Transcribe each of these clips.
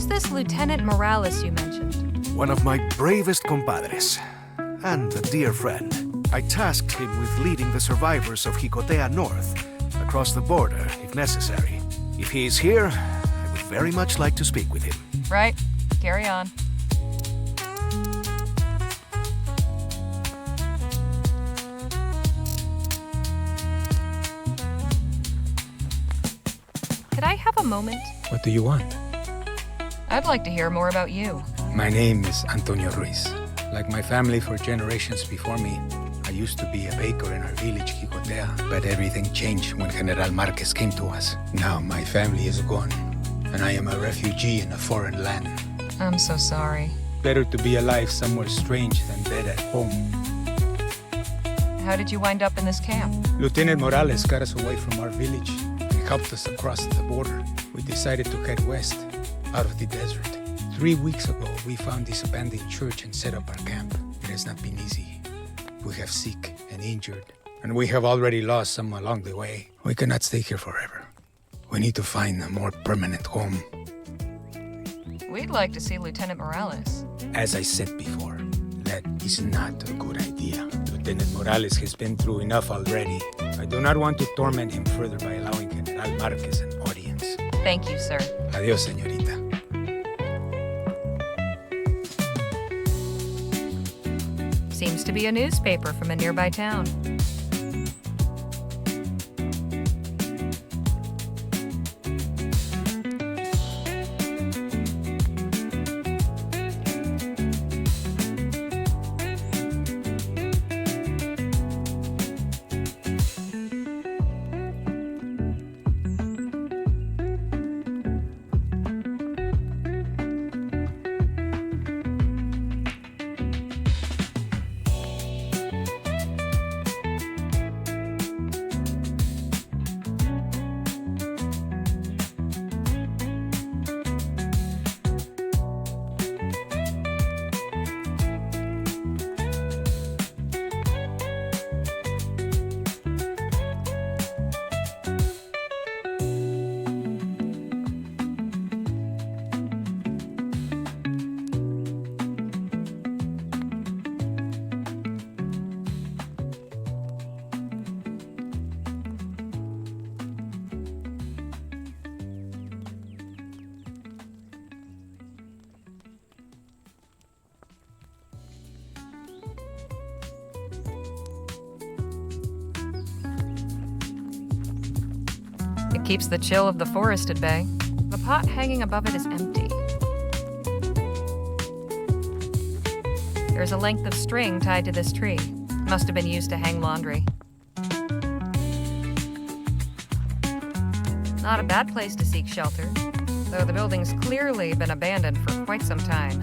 Who's this Lieutenant Morales you mentioned? One of my bravest compadres, and a dear friend. I tasked him with leading the survivors of Jicotea North, across the border, if necessary. If he is here, I would very much like to speak with him. Right. Carry on. Could I have a moment? What do you want? I'd like to hear more about you. My name is Antonio Ruiz. Like my family for generations before me, I used to be a baker in our village, Jicotea, but everything changed when General Marquez came to us. Now my family is gone, and I am a refugee in a foreign land. I'm so sorry. Better to be alive somewhere strange than dead at home. How did you wind up in this camp? Lieutenant Morales got us away from our village and helped us across the border. We decided to head west, out of the desert. 3 weeks ago, we found this abandoned church and set up our camp. It has not been easy. We have sick and injured, and we have already lost some along the way. We cannot stay here forever. We need to find a more permanent home. We'd like to see Lieutenant Morales. As I said before, that is not a good idea. Lieutenant Morales has been through enough already. I do not want to torment him further by allowing General Marquez an audience. Thank you, sir. Adios, señorita. Seems to be a newspaper from a nearby town. It keeps the chill of the forest at bay. The pot hanging above it is empty. There's a length of string tied to this tree. Must have been used to hang laundry. Not a bad place to seek shelter, though the building's clearly been abandoned for quite some time.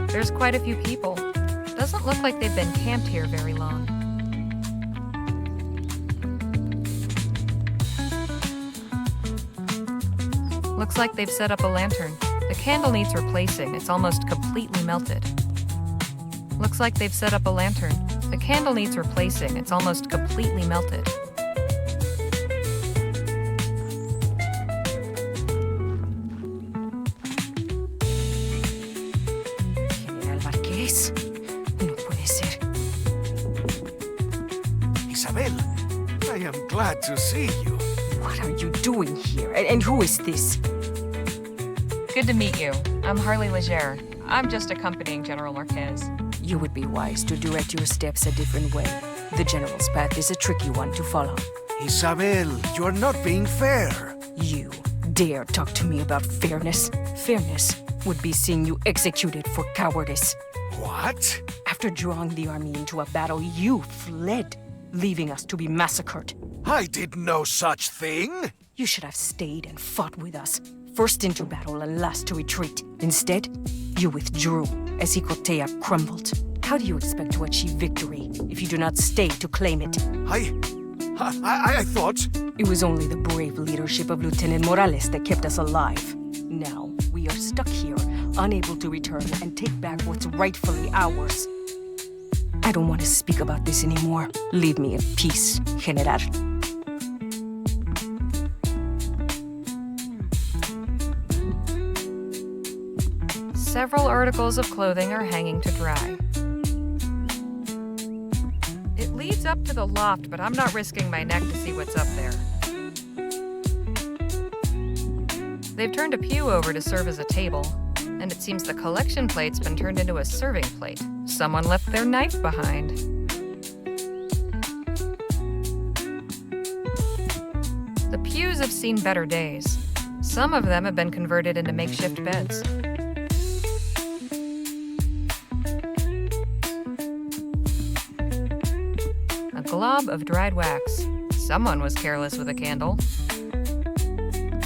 There's quite a few people. Doesn't look like they've been camped here very long. Looks like they've set up a lantern. The candle needs replacing. It's almost completely melted. Looks like they've set up a lantern. The candle needs replacing. It's almost completely melted. General Marquez? No puede ser. Isabel, I am glad to see you. What are you doing here? And who is this? Good to meet you. I'm Harley Leger. I'm just accompanying General Marquez. You would be wise to direct your steps a different way. The General's path is a tricky one to follow. Isabel, you are not being fair. You dare talk to me about fairness? Fairness would be seeing you executed for cowardice. What? After drawing the army into a battle, you fled, leaving us to be massacred. I did no such thing. You should have stayed and fought with us. First into battle and last to retreat. Instead, you withdrew as Jicotea crumbled. How do you expect to achieve victory if you do not stay to claim it? I thought... It was only the brave leadership of Lieutenant Morales that kept us alive. Now, we are stuck here, unable to return and take back what's rightfully ours. I don't want to speak about this anymore. Leave me in peace, General. Several articles of clothing are hanging to dry. It leads up to the loft, but I'm not risking my neck to see what's up there. They've turned a pew over to serve as a table, and it seems the collection plate's been turned into a serving plate. Someone left their knife behind. The pews have seen better days. Some of them have been converted into makeshift beds. A glob of dried wax. Someone was careless with a candle.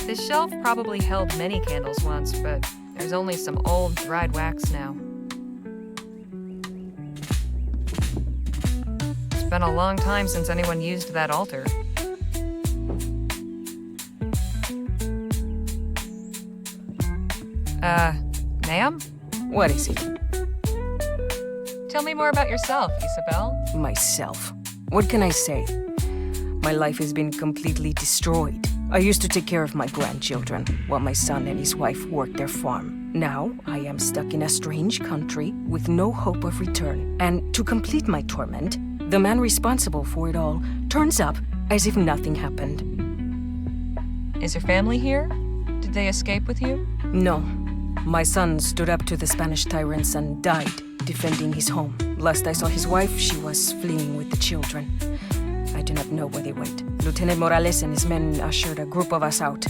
This shelf probably held many candles once, but there's only some old, dried wax now. It's been a long time since anyone used that altar. Ma'am? What is it? Tell me more about yourself, Isabel. Myself. What can I say? My life has been completely destroyed. I used to take care of my grandchildren while my son and his wife worked their farm. Now I am stuck in a strange country with no hope of return. And to complete my torment, the man responsible for it all turns up as if nothing happened. Is your family here? Did they escape with you? No. My son stood up to the Spanish tyrants and died defending his home. Last I saw his wife, she was fleeing with the children. I do not know where they went. Lieutenant Morales and his men ushered a group of us out.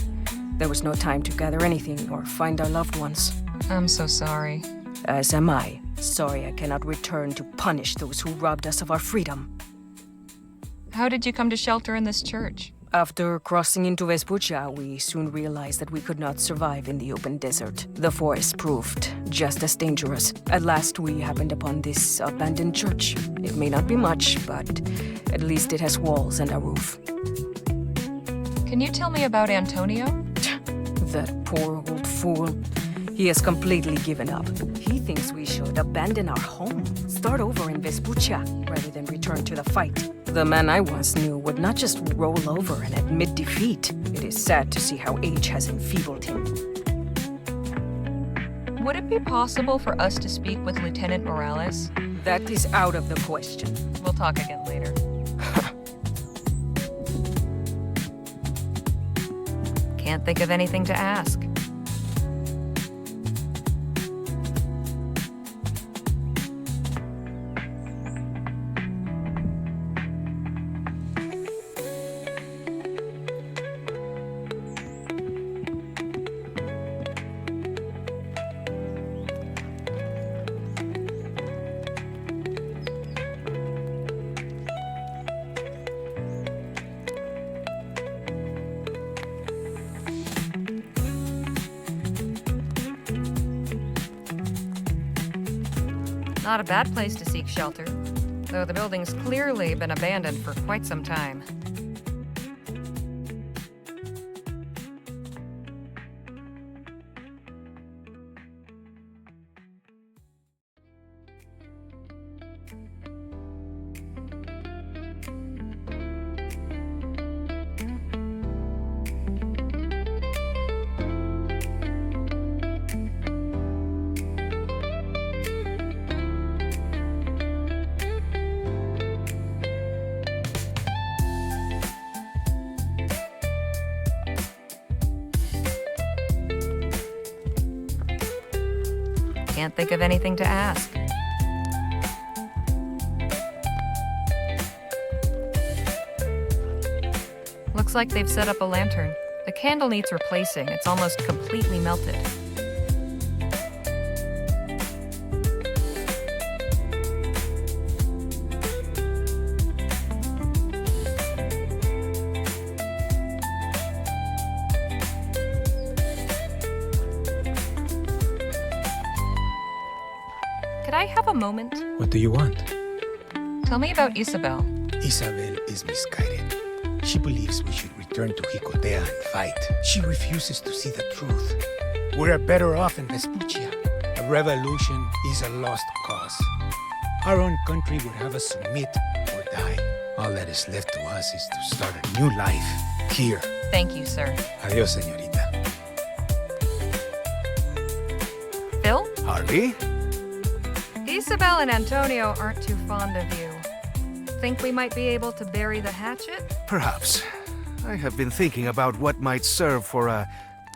There was no time to gather anything or find our loved ones. I'm so sorry. As am I. Sorry I cannot return to punish those who robbed us of our freedom. How did you come to shelter in this church? After crossing into Vespuccia, we soon realized that we could not survive in the open desert. The forest proved just as dangerous. At last, we happened upon this abandoned church. It may not be much, but at least it has walls and a roof. Can you tell me about Antonio? That poor old fool. He has completely given up. He thinks we should abandon our home, start over in Vespuccia, rather than return to the fight. The man I once knew would not just roll over and admit defeat. It is sad to see how age has enfeebled him. Would it be possible for us to speak with Lieutenant Morales? That is out of the question. We'll talk again later. Can't think of anything to ask. Not a bad place to seek shelter, though the building's clearly been abandoned for quite some time. Can't think of anything to ask. Looks like they've set up a lantern. The candle needs replacing. It's almost completely melted. Could I have a moment? What do you want? Tell me about Isabel. Isabel is misguided. She believes we should return to Jicotea and fight. She refuses to see the truth. We're better off in Vespuccia. A revolution is a lost cause. Our own country would have us submit or die. All that is left to us is to start a new life here. Thank you, sir. Adios, señorita. Phil? Harley? Isabel and Antonio aren't too fond of you. Think we might be able to bury the hatchet? Perhaps. I have been thinking about what might serve for a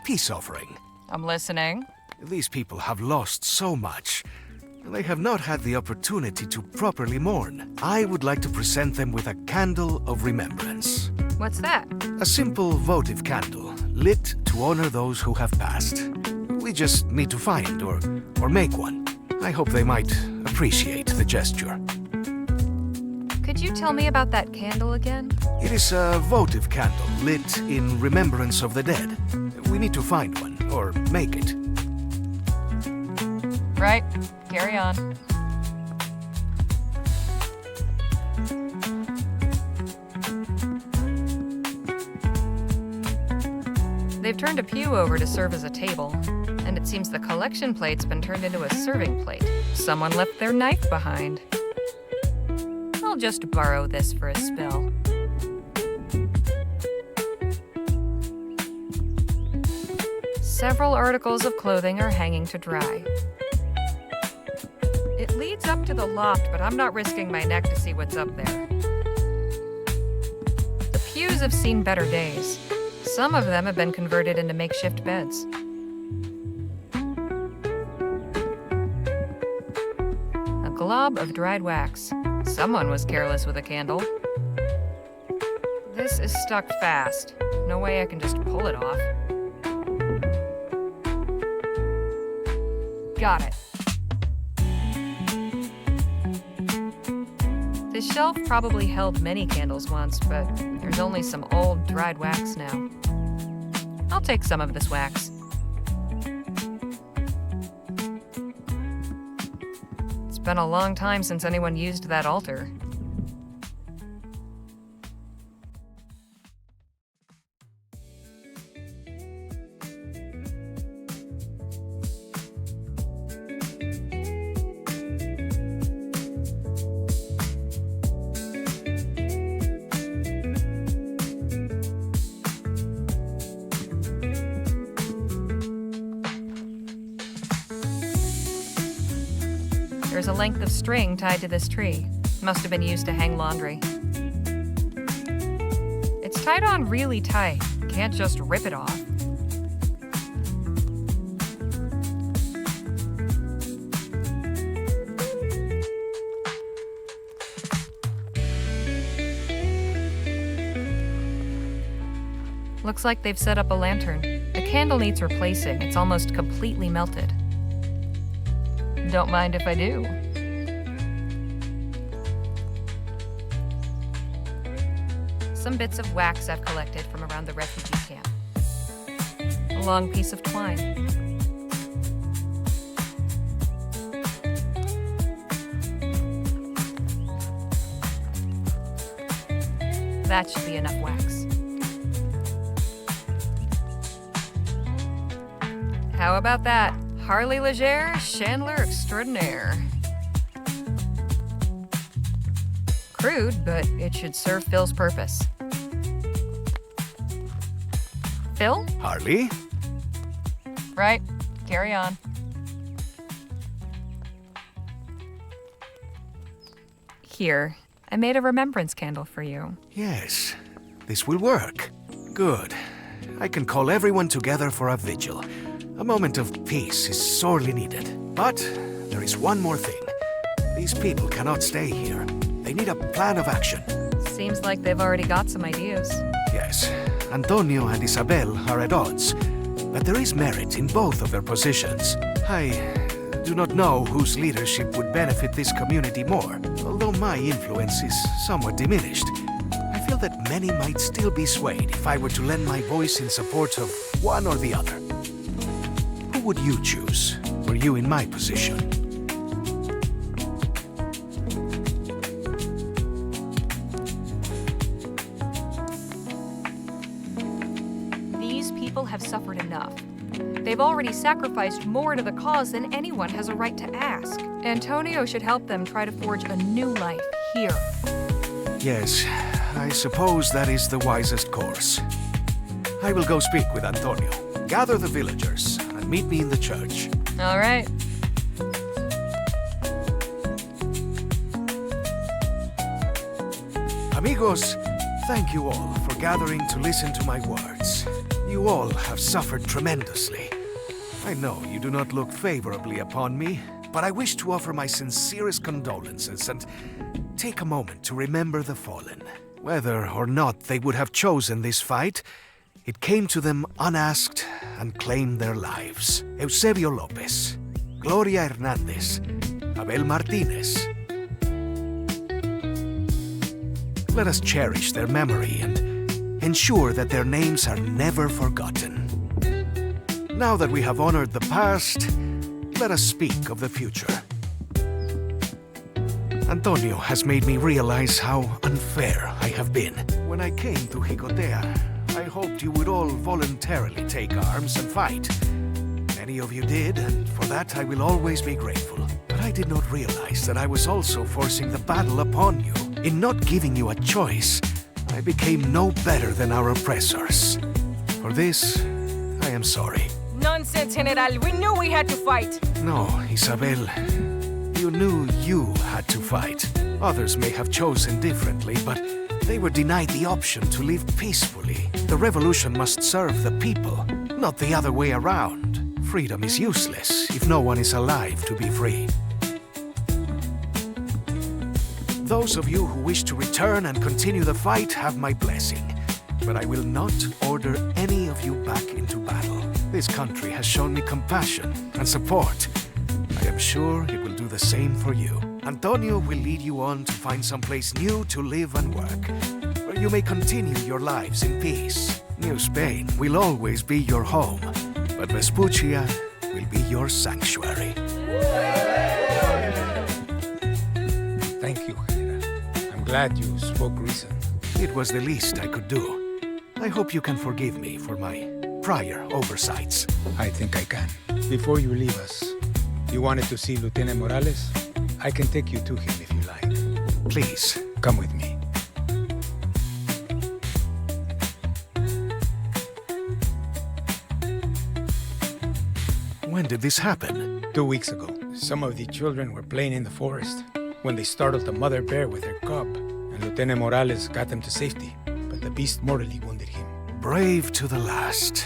peace offering. I'm listening. These people have lost so much. They have not had the opportunity to properly mourn. I would like to present them with a candle of remembrance. What's that? A simple votive candle, lit to honor those who have passed. We just need to find or make one. I hope they might appreciate the gesture. Could you tell me about that candle again? It is a votive candle lit in remembrance of the dead. We need to find one, or make it. Right. Carry on. They've turned a pew over to serve as a table, and it seems the collection plate's been turned into a serving plate. Someone left their knife behind. I'll just borrow this for a spill. Several articles of clothing are hanging to dry. It leads up to the loft, but I'm not risking my neck to see what's up there. The pews have seen better days. Some of them have been converted into makeshift beds. A glob of dried wax. Someone was careless with a candle. This is stuck fast. No way I can just pull it off. Got it. This shelf probably held many candles once, but there's only some old, dried wax now. I'll take some of this wax. It's been a long time since anyone used that altar. There's a length of string tied to this tree. Must have been used to hang laundry. It's tied on really tight. Can't just rip it off. Looks like they've set up a lantern. The candle needs replacing. It's almost completely melted. Don't mind if I do. Some bits of wax I've collected from around the refugee camp. A long piece of twine. That should be enough wax. How about that? Harley Leger, chandler extraordinaire. Crude, but it should serve Phil's purpose. Phil? Harley? Right. Carry on. Here, I made a remembrance candle for you. Yes, this will work. Good. I can call everyone together for a vigil. A moment of peace is sorely needed. But there is one more thing. These people cannot stay here. They need a plan of action. Seems like they've already got some ideas. Yes, Antonio and Isabel are at odds, but there is merit in both of their positions. I do not know whose leadership would benefit this community more, although my influence is somewhat diminished. I feel that many might still be swayed if I were to lend my voice in support of one or the other. Who would you choose, were you in my position? These people have suffered enough. They've already sacrificed more to the cause than anyone has a right to ask. Antonio should help them try to forge a new life here. Yes, I suppose that is the wisest course. I will go speak with Antonio. Gather the villagers and meet me in the church. All right. Amigos, thank you all for gathering to listen to my words. You all have suffered tremendously. I know you do not look favorably upon me, but I wish to offer my sincerest condolences and take a moment to remember the fallen. Whether or not they would have chosen this fight, it came to them unasked and claimed their lives. Eusebio Lopez, Gloria Hernandez, Abel Martinez. Let us cherish their memory and ensure that their names are never forgotten. Now that we have honored the past, let us speak of the future. Antonio has made me realize how unfair I have been. When I came to Jicotea, I hoped you would all voluntarily take arms and fight. Many of you did, and for that I will always be grateful. But I did not realize that I was also forcing the battle upon you. In not giving you a choice, I became no better than our oppressors. For this, I am sorry. Nonsense, General. We knew we had to fight. No, Isabel. You knew you had to fight. Others may have chosen differently, but they were denied the option to live peacefully. The revolution must serve the people, not the other way around. Freedom is useless if no one is alive to be free. Those of you who wish to return and continue the fight have my blessing, but I will not order any of you back into battle. This country has shown me compassion and support. I am sure it will do the same for you. Antonio will lead you on to find someplace new to live and work, where you may continue your lives in peace. New Spain will always be your home, but Vespuccia will be your sanctuary. Thank you, General. I'm glad you spoke reason. It was the least I could do. I hope you can forgive me for my prior oversights. I think I can. Before you leave us, you wanted to see Lieutenant Morales? I can take you to him if you like. Please. Come with me. When did this happen? 2 weeks ago. Some of the children were playing in the forest when they startled the mother bear with their cub, and Lieutenant Morales got them to safety, but the beast mortally wounded him. Brave to the last.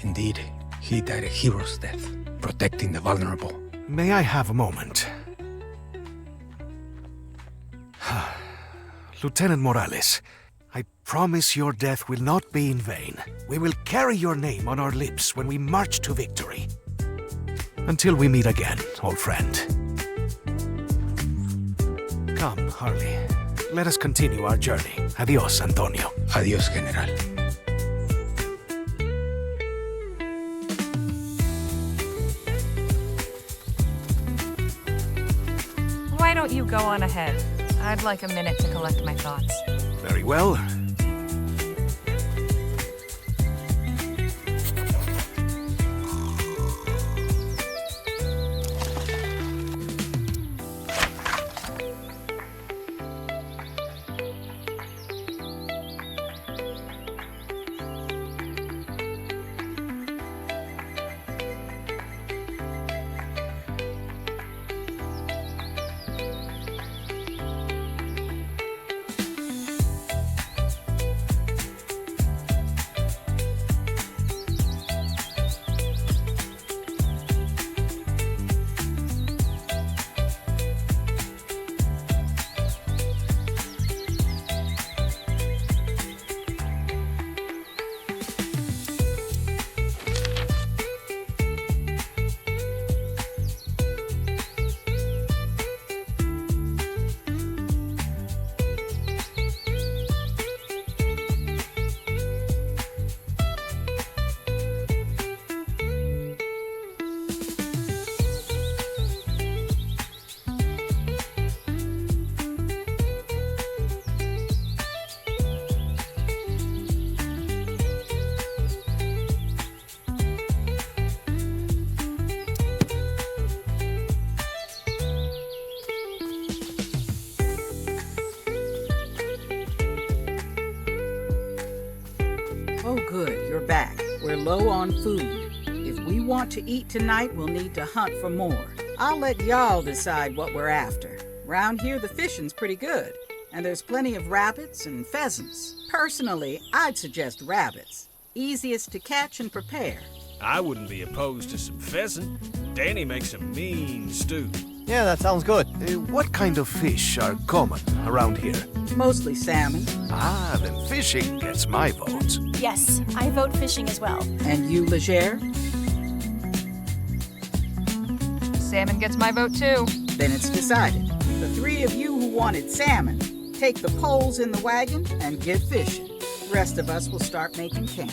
Indeed, he died a hero's death, protecting the vulnerable. May I have a moment? Lieutenant Morales, I promise your death will not be in vain. We will carry your name on our lips when we march to victory. Until we meet again, old friend. Come, Harley. Let us continue our journey. Adios, Antonio. Adios, General. Why don't you go on ahead? I'd like a minute to collect my thoughts. Very well. Oh, good, you're back. We're low on food. If we want to eat tonight, we'll need to hunt for more. I'll let y'all decide what we're after. Round here, the fishing's pretty good, And there's plenty of rabbits and pheasants. Personally, I'd suggest rabbits. Easiest to catch and prepare. I wouldn't be opposed to some pheasant. Danny makes a mean stew. Yeah, that sounds good. What kind of fish are common around here? Mostly salmon. Ah, then fishing gets my vote. Yes, I vote fishing as well. And you, Leger? Salmon gets my vote too. Then it's decided. The three of you who wanted salmon, take the poles in the wagon and get fishing. The rest of us will start making camp.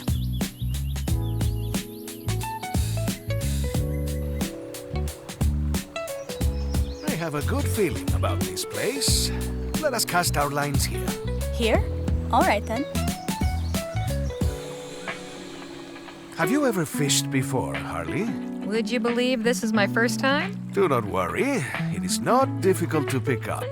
I have a good feeling about this place. Let us cast our lines here. Here? All right then. Have you ever fished before, Harley? Would you believe this is my first time? Do not worry. It is not difficult to pick up.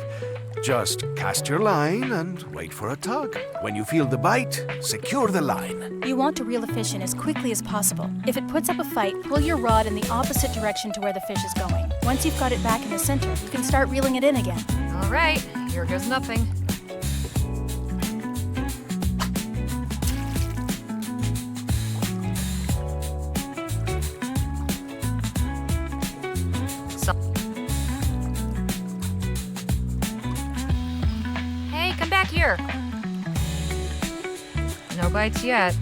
Just cast your line and wait for a tug. When you feel the bite, secure the line. You want to reel the fish in as quickly as possible. If it puts up a fight, pull your rod in the opposite direction to where the fish is going. Once you've got it back in the center, you can start reeling it in again. All right, here goes nothing. Hey, come back here. No bites yet.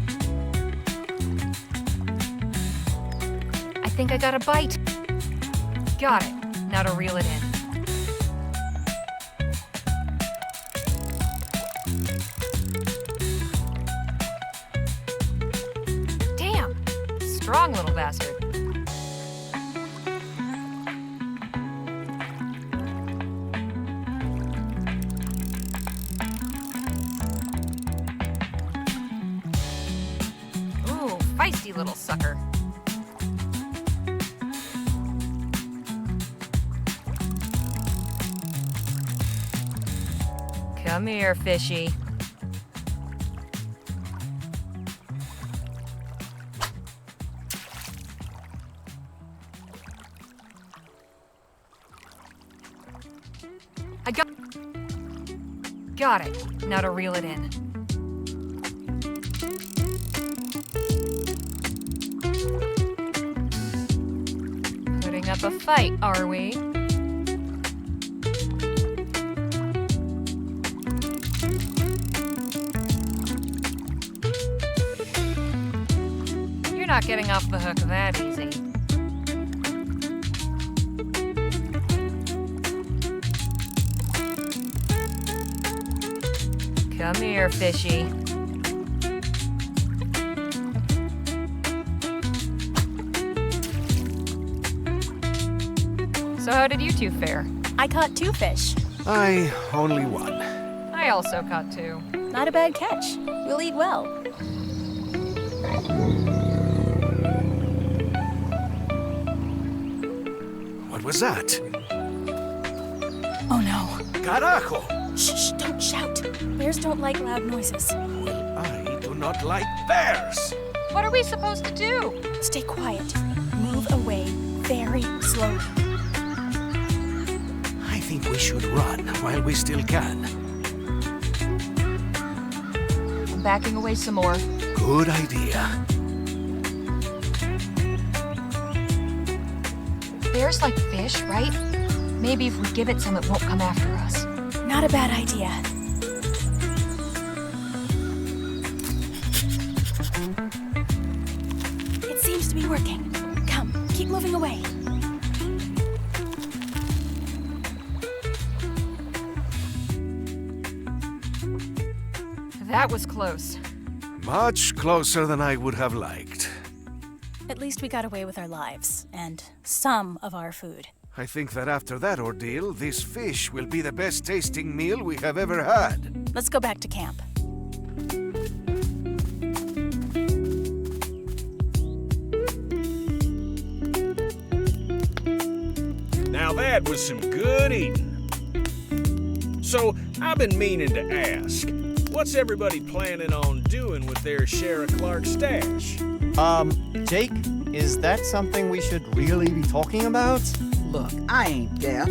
I think I got a bite. Got it. Now to reel it in. Damn! Strong little bastard. Ooh, feisty little sucker. Come here, fishy. I got it. Now to reel it in. Putting up a fight, are we? You're not getting off the hook that easy. Come here, fishy. So how did you two fare? I caught 2 fish. I only one. I also caught 2. Not a bad catch. We'll eat well. What was that? Oh no. Carajo! Shh, don't shout. Bears don't like loud noises. Well, I do not like bears. What are we supposed to do? Stay quiet. Move away very slowly. I think we should run while we still can. I'm backing away some more. Good idea. Bears like fish, right? Maybe if we give it some, it won't come after us. Not a bad idea. It seems to be working. Come, keep moving away. That was close. Much closer than I would have liked. At least we got away with our lives, and some of our food. I think that after that ordeal, this fish will be the best tasting meal we have ever had. Let's go back to camp. Now that was some good eating. So, I've been meaning to ask, what's everybody planning on doing with their share of Clark's stash? Jake, is that something we should really be talking about? Look, I ain't deaf.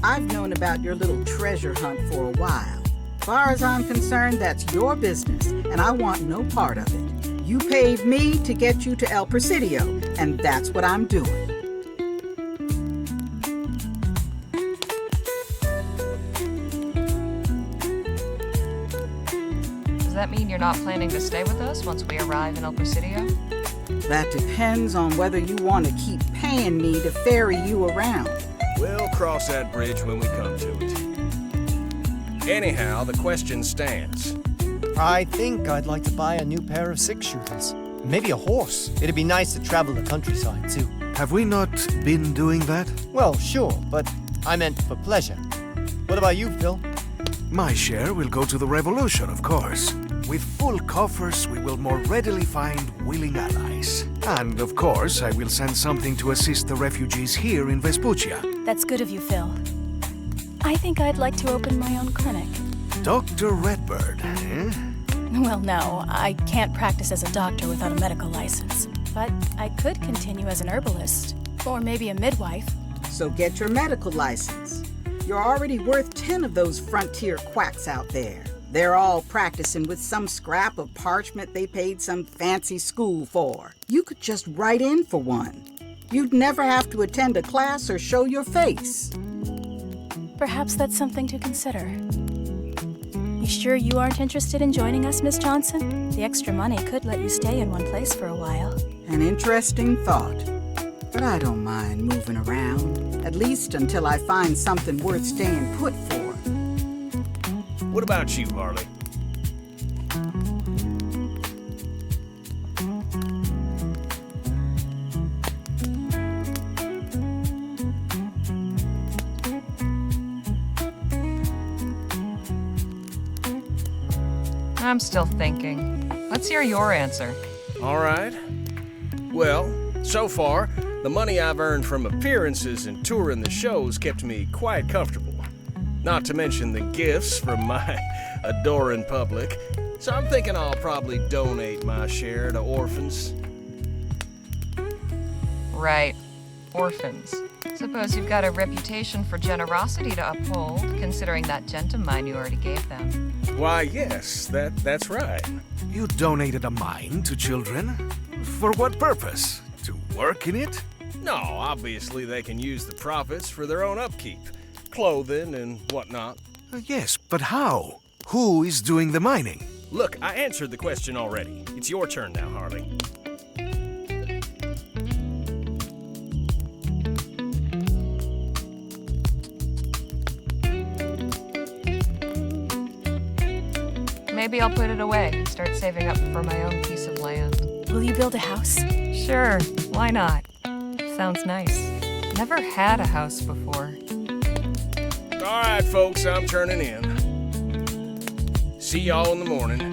I've known about your little treasure hunt for a while. far as I'm concerned, that's your business, and I want no part of it. You paid me to get you to El Presidio, and that's what I'm doing. Does that mean you're not planning to stay with us once we arrive in El Presidio? That depends on whether you want to keep paying me to ferry you around. We'll cross that bridge when we come to it. Anyhow, the question stands. I think I'd like to buy a new pair of six-shooters. Maybe a horse. It'd be nice to travel the countryside, too. Have we not been doing that? Well, sure, but I meant for pleasure. What about you, Phil? My share will go to the revolution, of course. With full coffers, we will more readily find willing allies. And, of course, I will send something to assist the refugees here in Vespuccia. That's good of you, Phil. I think I'd like to open my own clinic. Dr. Redbird, eh? Well, no, I can't practice as a doctor without a medical license. But I could continue as an herbalist. Or maybe a midwife. So get your medical license. You're already worth 10 of those frontier quacks out there. They're all practicing with some scrap of parchment they paid some fancy school for. You could just write in for one. You'd never have to attend a class or show your face. Perhaps that's something to consider. You sure you aren't interested in joining us, Miss Johnson? The extra money could let you stay in one place for a while. An interesting thought. But I don't mind moving around, at least until I find something worth staying put for. What about you, Harley? I'm still thinking. Let's hear your answer. All right. Well, so far, the money I've earned from appearances and touring the shows kept me quite comfortable. Not to mention the gifts from my adoring public. So I'm thinking I'll probably donate my share to orphans. Right. Orphans. Suppose you've got a reputation for generosity to uphold, considering that gentleman you already gave them. Why, yes, that's right. You donated a mine to children? For what purpose? To work in it? No, obviously they can use the profits for their own upkeep. Clothing and whatnot. Yes, but how? Who is doing the mining? Look, I answered the question already. It's your turn now, Harley. Maybe I'll put it away and start saving up for my own piece of land. Will you build a house? Sure, why not? Sounds nice. Never had a house before. All right, folks, I'm turning in. See y'all in the morning.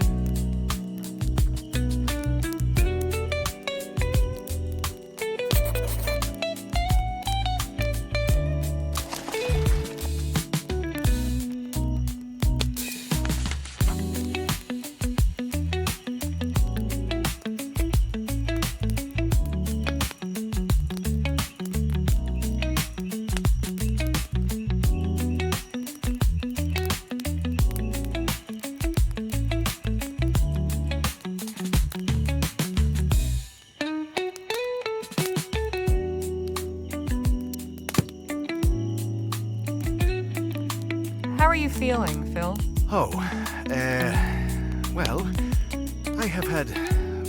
How are you feeling, Phil? Oh, well, I have had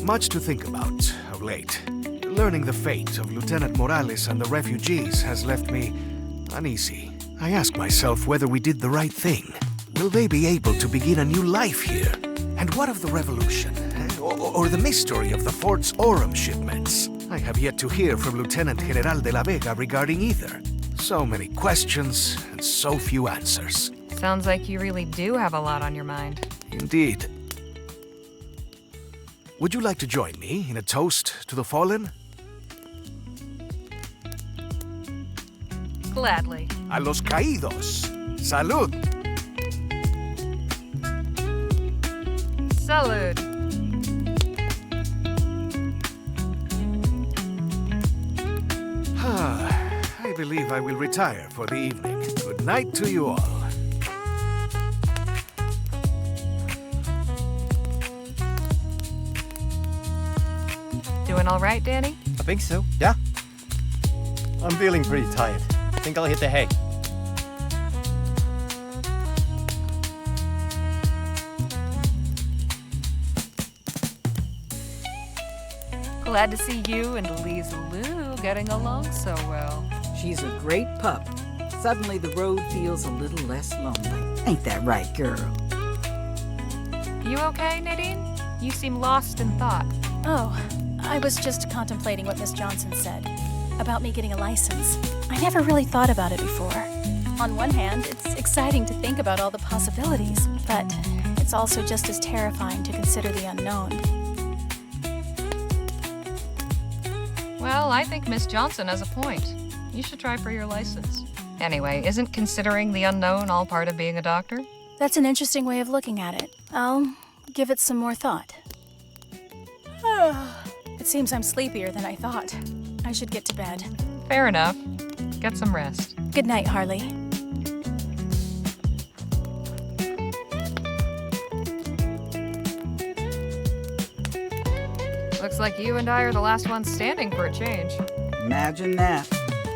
much to think about of late. Learning the fate of Lieutenant Morales and the refugees has left me uneasy. I ask myself whether we did the right thing. Will they be able to begin a new life here? And what of the revolution? Or the mystery of the Fort's Aurum shipments? I have yet to hear from Lieutenant General de la Vega regarding either. So many questions and so few answers. Sounds like you really do have a lot on your mind. Indeed. Would you like to join me in a toast to the fallen? Gladly. A los caídos. Salud. Salud. I believe I will retire for the evening. Good night to you all. Doing all right, Danny? I think so, yeah. I'm feeling pretty tired. I think I'll hit the hay. Glad to see you and Lisa Lou getting along so well. She's a great pup. Suddenly the road feels a little less lonely. Ain't that right, girl? You okay, Nadine? You seem lost in thought. Oh, I was just contemplating what Miss Johnson said about me getting a license. I never really thought about it before. On one hand, it's exciting to think about all the possibilities, but it's also just as terrifying to consider the unknown. Well, I think Miss Johnson has a point. You should try for your license. Anyway, isn't considering the unknown all part of being a doctor? That's an interesting way of looking at it. I'll give it some more thought. It seems I'm sleepier than I thought. I should get to bed. Fair enough. Get some rest. Good night, Harley. Looks like you and I are the last ones standing for a change. Imagine that.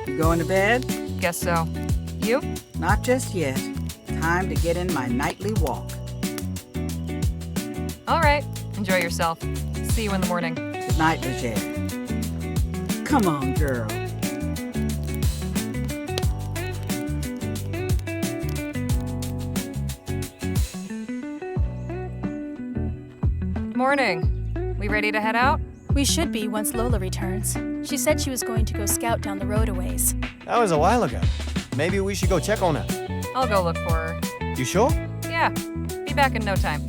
You going to bed? Guess so. You? Not just yet. Time to get in my nightly walk. All right. Enjoy yourself. See you in the morning. Good night, Leger. Come on, girl. Morning. We ready to head out? We should be once Lola returns. She said she was going to go scout down the road a ways. That was a while ago. Maybe we should go check on her. I'll go look for her. You sure? Yeah. Be back in no time.